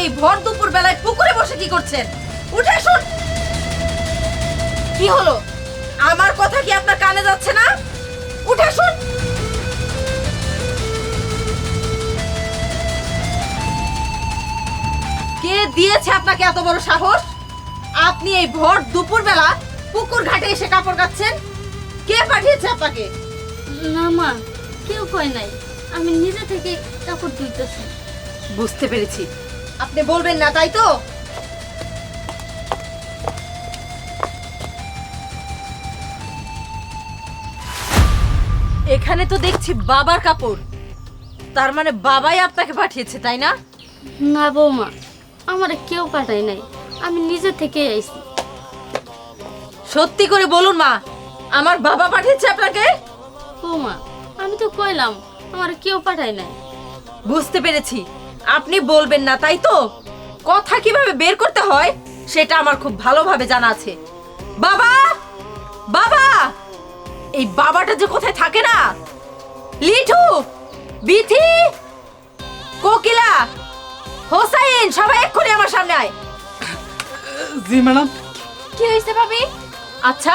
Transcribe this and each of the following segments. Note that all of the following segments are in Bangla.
এই ভর দুপুর বেলায় পুকুরে বসে কি করছেন? উঠে আসুন। কি হলো? আমার কথা কি আপনার কানে যাচ্ছে না? উঠে আসুন। কে দিয়েছে আপনাকে এত বড় সাহস? আপনি এই ভর দুপুর বেলা পুকুর ঘাটে এসে কাপড় কাচ্ছেন? কে পাঠিয়েছে আপনাকে? না মা, কেউ কয় নাই, আমি নিজে থেকে কাপড় ধুইতেছি। বুঝতে পেরেছি, আপনি বলবেন না তাই তো? এখানে তো দেখছি বাবার কাপড়, তার মানে বাবাই আপনাকে পাঠিয়েছে তাই না? না বৌমা, আমার কেউ পাঠায় নাই, আমি নিজে থেকে আইছি। সত্যি করে বলুন মা, আমার বাবা পাঠিয়েছে আপনাকে? বৌমা, আমি তো কইলাম আমার কেউ পাঠায় নাই। বুঝতে পেরেছি, আপনি বলবেন না তাই তো? কথা কিভাবে বের করতে হয় সেটা আমার খুব ভালোভাবে জানা আছে। বাবা, বাবা, এই বাবাটা যে কোথায় থাকে না? লিঠু, বিথি, কোকিলা, হোসাইন, সবাই এক্ষুনি আমার সামনে আয়। জি ম্যাডাম। কি হয়েছে ভাবি? আচ্ছা,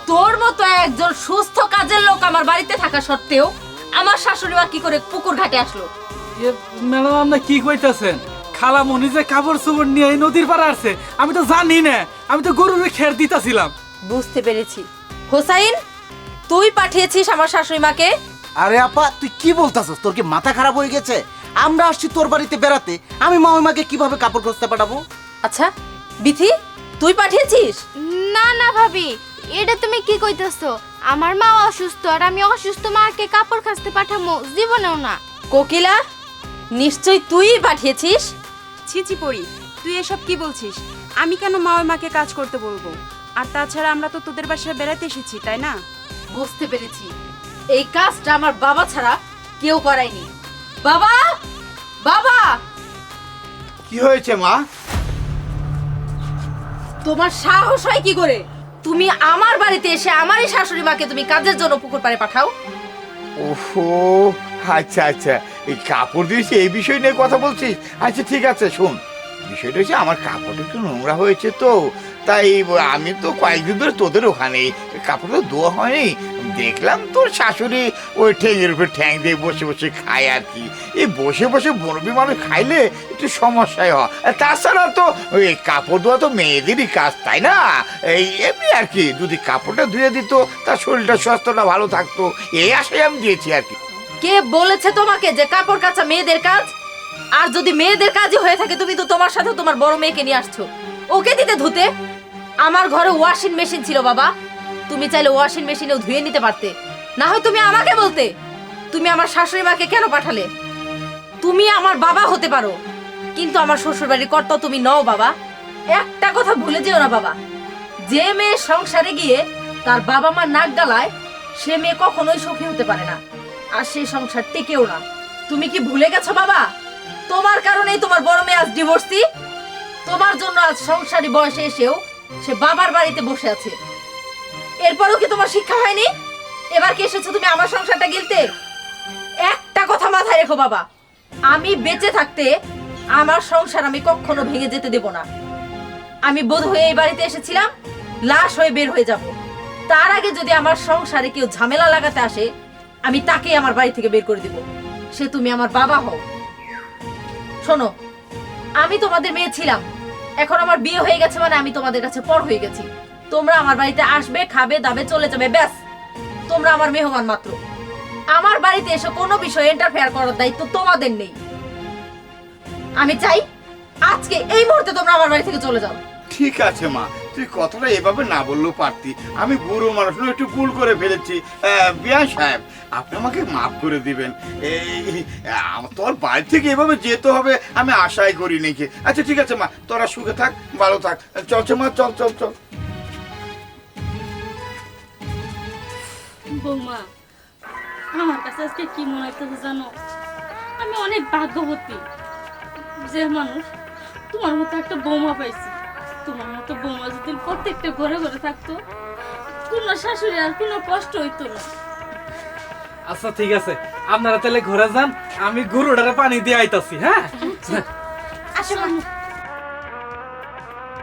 তোর মতো একজন সুস্থ কাজের লোক আমার বাড়িতে থাকা সত্ত্বেও আমার শাশুড়ি মা কি করে পুকুর ঘাটে আসলো? ম্যাডাম আপনি কি কইতাছেন? খালামণি যে কাপড় চোপড় নিয়ে এই নদীর পাড়ে আসছে আমি তো জানি না, আমি তো গরুরে খের দিতাছিলাম। বুঝতে পেরেছি। হোসাইন, তুই পাঠিয়েছিস আমার শাশুড়ি মাকে? আরে আপা, তুই কি বলতাছস? তোর কি মাথা খারাপ হয়ে গেছে? আমরা আসছি তোর বাড়িতে বেড়াতে, আমি মামাকে কিভাবে কাপড় খুঁজতে পাঠাবো? আচ্ছা, বিথি, তুই পাঠিয়েছিস? না না ভাবি, এটা তুমি কি কইতেছো? আমার মা অসুস্থ আর আমি অসুস্থ মাকে কাপড় কাচতে পাঠামো জীবনেও না। কোকিলা, নিশ্চয় তুই পাঠিয়েছিস। ছিছি পড়ি, তুই এসব কি বলছিস? আমি কেন মা মাকে কাজ করতে বলবো? আর তাছাড়া আমরা তো তোদের বাসায় বেড়াতে এসেছি, তাই না? বুঝতে পেরেছি, এই কাজটা আমার বাবা ছাড়া কেউ করায়নি। বাবা, বাবা, কি হয়েছে মা? তোমার সাহস হয় কি করে? তুমি আমার বাড়িতে এসে আমারই শাশুড়ি মাকে তুমি কাজের জন্য পুকুর পাড়ে পাঠাও? ওহো, আচ্ছা আচ্ছা, এই কাপড় দিয়েছি এই বিষয় নিয়ে কথা বলছিস? আচ্ছা ঠিক আছে, শোন, বিষয়টা হচ্ছে আমার কাপড়টা একটু নোংরা হয়েছে তো, তাই আমি তো কয়েকদিন ধরে তোদের ওখানে কাপড়টা ধোয়া হয়নি, দেখলাম তোর শাশুড়ি ওই ঠ্যাঙের উপরে ঠ্যাং দিয়ে বসে বসে খায় আর কি। এই বসে বসে বনবি মানুষ খাইলে একটু সমস্যাই হয়। আর তাছাড়া তো ওই কাপড় ধোয়া তো মেয়েদেরই কাজ, তাই না? এই এমনি আর কি, যদি কাপড়টা ধুয়ে দিত তার শরীরটা স্বাস্থ্যটা ভালো থাকতো, এই আশায় আমি দিয়েছি আর কি। কে বলেছে তোমাকে যে কাপড় কাচা মেয়েদের কাজ? আর যদি মেয়েদের কাজই হয়ে থাকে, তুমি তো তোমার সাথে তোমার বড় মেয়েকে নিয়ে আসছো, ওকে দিতে ধুতে। আমার ঘরে ওয়াশিং মেশিন ছিল বাবা, তুমি চাইলে ওয়াশিং মেশিনেও ধুয়ে নিতে পারতে। না হয় তুমি আমাকে বলতে, তুমি আমার শাশুড়ি মাকে কেন পাঠালে? তুমি আমার বাবা হতে পারো, কিন্তু আমার শ্বশুর বাড়ির কর্তা তুমি নও বাবা। একটা কথা ভুলে যেও না বাবা, যে মেয়ে সংসারে গিয়ে তার বাবা মা নাক গালায়, সে মেয়ে কখনোই সুখী হতে পারে না, আর সেই সংসার টিকেও না। তুমি কি ভুলে গেছো বাবা? তোমার কারণেই তোমার বড় মেয়ে আজ ডিভোর্সি। তোমার জন্য আজ সংসারী বয়সে এসেও সে বাবার বাড়িতে বসে আছে। এরপরও কি তোমার শিক্ষা হয়নি? এবার কি এসেছো তুমি আমার সংসারটা গিলতে? একটা কথা মাথায় রেখো বাবা, আমি বেঁচে থাকতে আমার সংসার আমি কখনো ভেঙে যেতে দেব না। আমি বোধ হয়ে এই বাড়িতে এসেছিলাম, লাশ হয়ে বের হয়ে যাব। তার আগে যদি আমার সংসারে কেউ ঝামেলা লাগাতে আসে, আমি তাকেই আমার বাড়ি থেকে বের করে দিব, সে তুমি আমার বাবা হও। শোনো, আমি তোমাদের মেয়ে ছিলাম, এখন আমার বিয়ে হয়ে গেছে, মানে আমি তোমাদের কাছে পর হয়ে গেছি। তোমরা আমার বাড়িতে আসবে, খাবে, দাবে, চলে যাবে, ব্যাস। তোমরা আমার মেহমান মাত্র। আমার বাড়িতে এসে কোনো বিষয়ে ইন্টারফেয়ার করার দায়িত্ব তোমাদের নেই। আমি চাই আজকে এই মুহূর্তে তোমরা আমার বাড়ি থেকে চলে যাও। ঠিক আছে মা, তুই কথাটা এভাবে না বললেও পারতি। আমি বুড়ো মানুষ, একটু ভুল করে ফেলেছি। বিয়ান সাহেব, আপনি আমাকে মাফ করে দিবেন। এই তোর বাড়ি থেকে এভাবে যেতে হবে আমি আশাই করি নাকি। আচ্ছা ঠিক আছে মা, তোরা সুখে থাক, ভালো থাক। চলছে মা, চল চল চল। বৌমা, আমার কাছে আজকে কি মনে হইতেছে জানো? আমি অনেক ভাগ্যবতী যে মানুষ তোমার মতো একটা বৌমা পাইছি। তোমার মতো বৌমা যদি প্রত্যেকটা ঘরে ঘরে থাকতো, কোনো শাশুড়ি আর কোনো কষ্ট হইতো না। আচ্ছা ঠিক আছে, আপনারা তাহলে ঘরে যান, আমি গরুটারে পানি দিয়ে আইতাছি। হ্যাঁ আসো মা